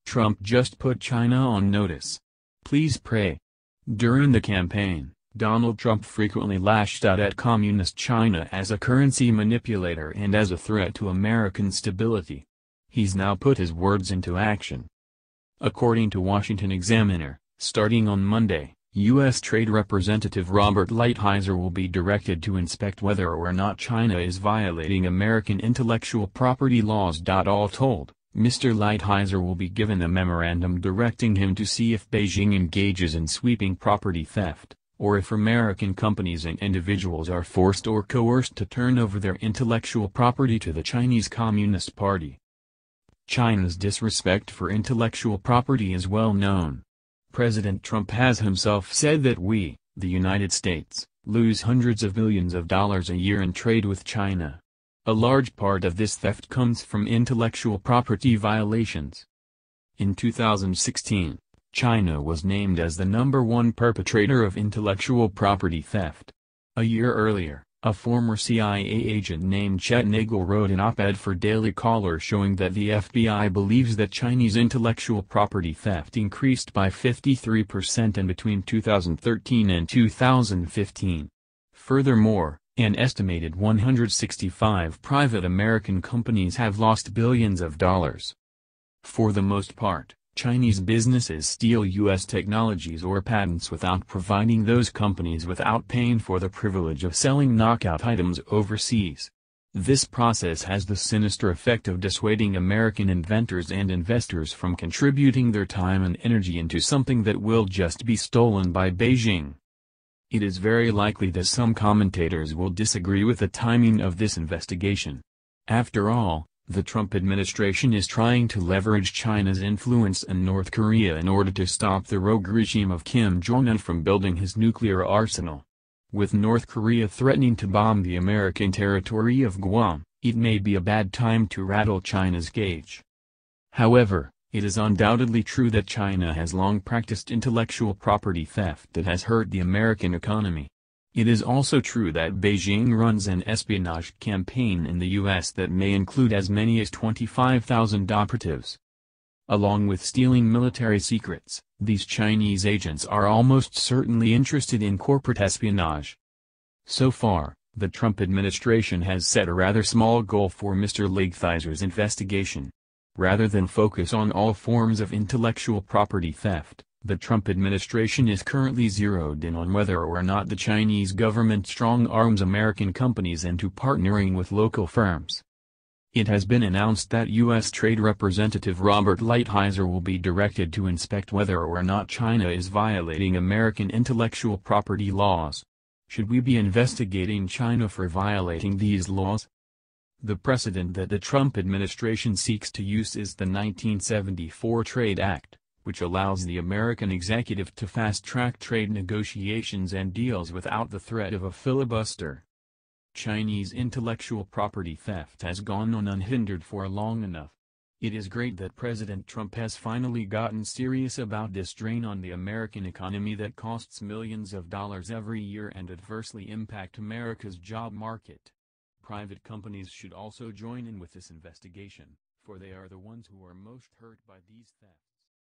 Trump just put China on notice. Please pray. During the campaign, Donald Trump frequently lashed out at Communist China as a currency manipulator and as a threat to American stability. He's now put his words into action. According to Washington Examiner, starting on Monday, U.S. Trade Representative Robert Lighthizer will be directed to inspect whether or not China is violating American intellectual property laws. All told, Mr. Lighthizer will be given a memorandum directing him to see if Beijing engages in sweeping property theft, or if American companies and individuals are forced or coerced to turn over their intellectual property to the Chinese Communist Party. China's disrespect for intellectual property is well known. President Trump has himself said that we, the United States, lose hundreds of millions of dollars a year in trade with China. A large part of this theft comes from intellectual property violations. In 2016, China was named as the #1 perpetrator of intellectual property theft. A year earlier, a former CIA agent named Chet Nagel wrote an op-ed for Daily Caller showing that the FBI believes that Chinese intellectual property theft increased by 53% in between 2013 and 2015. Furthermore, an estimated 165 private American companies have lost billions of dollars. For the most part, Chinese businesses steal U.S. technologies or patents without providing those companies without paying for the privilege of selling knockout items overseas. This process has the sinister effect of dissuading American inventors and investors from contributing their time and energy into something that will just be stolen by Beijing. It is very likely that some commentators will disagree with the timing of this investigation. After all, the Trump administration is trying to leverage China's influence in North Korea in order to stop the rogue regime of Kim Jong-un from building his nuclear arsenal. With North Korea threatening to bomb the American territory of Guam, it may be a bad time to rattle China's cage. However, it is undoubtedly true that China has long practiced intellectual property theft that has hurt the American economy. It is also true that Beijing runs an espionage campaign in the U.S. that may include as many as 25,000 operatives. Along with stealing military secrets, these Chinese agents are almost certainly interested in corporate espionage. So far, the Trump administration has set a rather small goal for Mr. Lighthizer's investigation. Rather than focus on all forms of intellectual property theft, the Trump administration is currently zeroed in on whether or not the Chinese government strong-arms American companies into partnering with local firms. It has been announced that U.S. Trade Representative Robert Lighthizer will be directed to inspect whether or not China is violating American intellectual property laws. Should we be investigating China for violating these laws? The precedent that the Trump administration seeks to use is the 1974 Trade Act, which allows the American executive to fast-track trade negotiations and deals without the threat of a filibuster. Chinese intellectual property theft has gone on unhindered for long enough. It is great that President Trump has finally gotten serious about this drain on the American economy that costs millions of dollars every year and adversely impact America's job market. Private companies should also join in with this investigation, for they are the ones who are most hurt by these thefts.